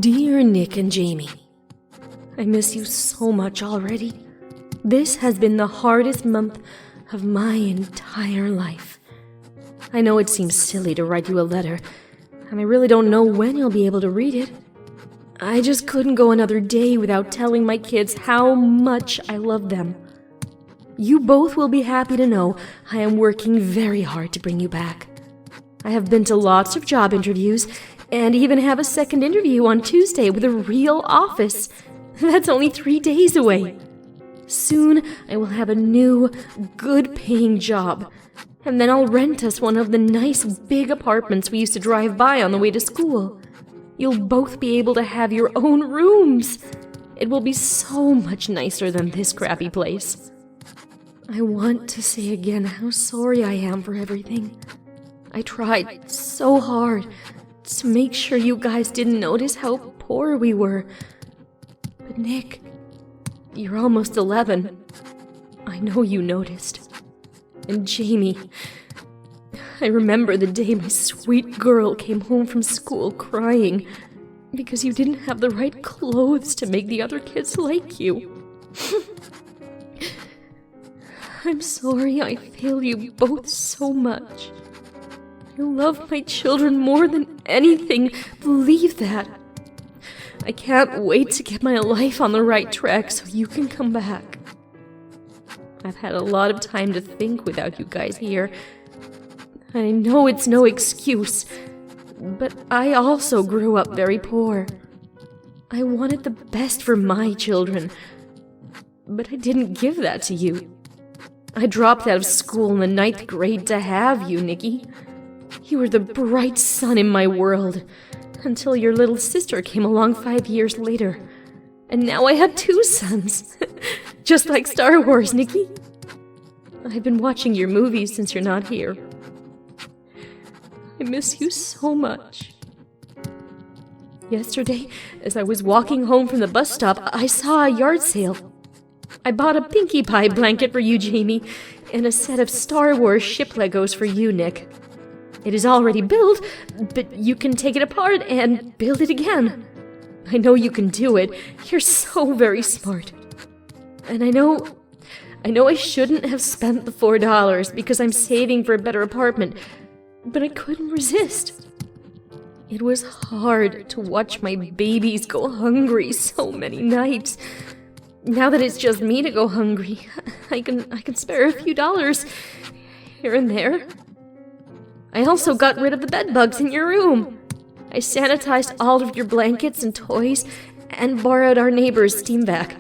Dear Nick and Jamie, I miss you so much already. This has been the hardest month of my entire life. I know it seems silly to write you a letter, and I really don't know when you'll be able to read it. I just couldn't go another day without telling my kids how much I love them. You both will be happy to know I am working very hard to bring you back. I have been to lots of job interviews, and even have a second interview on Tuesday with a real office. That's only 3 days away. Soon, I will have a new, good-paying job, and then I'll rent us one of the nice big apartments we used to drive by on the way to school. You'll both be able to have your own rooms. It will be so much nicer than this crappy place. I want to say again how sorry I am for everything. I tried so hard to make sure you guys didn't notice how poor we were. But Nick, you're almost 11. I know you noticed. And Jamie, I remember the day my sweet girl came home from school crying because you didn't have the right clothes to make the other kids like you. I'm sorry I fail you both so much. I love my children more than anything, believe that. I can't wait to get my life on the right track so you can come back. I've had a lot of time to think without you guys here. I know it's no excuse, but I also grew up very poor. I wanted the best for my children, but I didn't give that to you. I dropped out of school in the 9th grade to have you, Nikki. You were the bright sun in my world, until your little sister came along 5 years later. And now I have 2 sons. Just like Star Wars, Nikki. I've been watching your movies since you're not here. I miss you so much. Yesterday, as I was walking home from the bus stop, I saw a yard sale. I bought a Pinkie Pie blanket for you, Jamie, and a set of Star Wars ship Legos for you, Nick. It is already built, but you can take it apart and build it again. I know you can do it. You're so very smart. And I know I shouldn't have spent the $4 because I'm saving for a better apartment, but I couldn't resist. It was hard to watch my babies go hungry so many nights. Now that it's just me to go hungry, I can spare a few dollars here and there. I also got rid of the bed bugs in your room. I sanitized all of your blankets and toys and borrowed our neighbor's steam vac.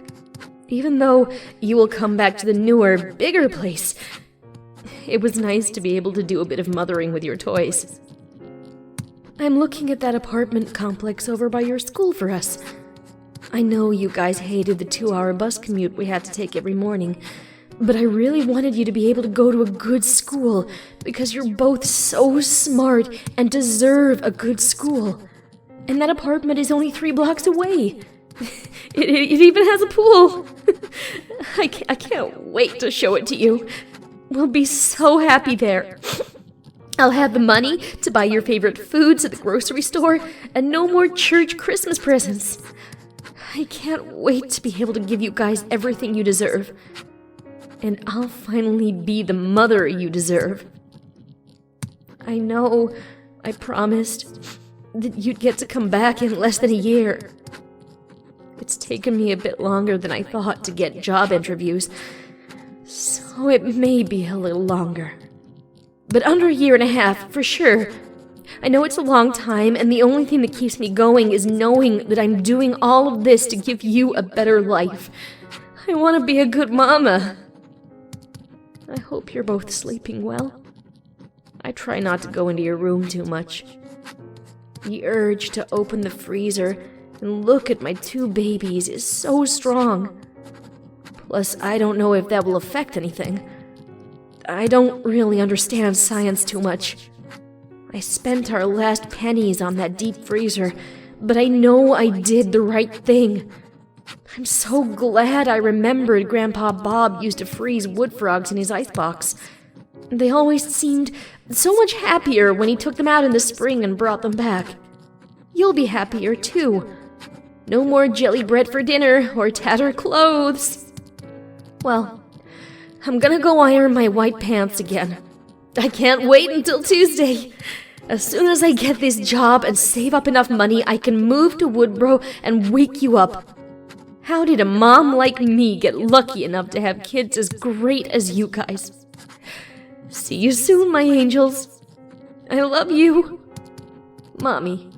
Even though you will come back to the newer, bigger place, it was nice to be able to do a bit of mothering with your toys. I'm looking at that apartment complex over by your school for us. I know you guys hated the 2-hour bus commute we had to take every morning, but I really wanted you to be able to go to a good school because you're both so smart and deserve a good school. And that apartment is only 3 blocks away. It even has a pool. I can't wait to show it to you. We'll be so happy there. I'll have the money to buy your favorite foods at the grocery store and no more church Christmas presents. I can't wait to be able to give you guys everything you deserve. And I'll finally be the mother you deserve. I know I promised that you'd get to come back in less than a year. It's taken me a bit longer than I thought to get job interviews, so it may be a little longer. But under a year and a half, for sure. I know it's a long time, and the only thing that keeps me going is knowing that I'm doing all of this to give you a better life. I want to be a good mama. I hope you're both sleeping well. I try not to go into your room too much. The urge to open the freezer and look at my 2 babies is so strong. Plus, I don't know if that will affect anything. I don't really understand science too much. I spent our last pennies on that deep freezer, but I know I did the right thing. I'm so glad I remembered Grandpa Bob used to freeze wood frogs in his icebox. They always seemed so much happier when he took them out in the spring and brought them back. You'll be happier, too, No more jelly bread for dinner or tattered clothes. Well, I'm gonna go iron my white pants again. I can't wait until Tuesday. As soon as I get this job and save up enough money, I can move to Woodbro and wake you up. How did a mom like me get lucky enough to have kids as great as you guys? See you soon, my angels. I love you. Mommy.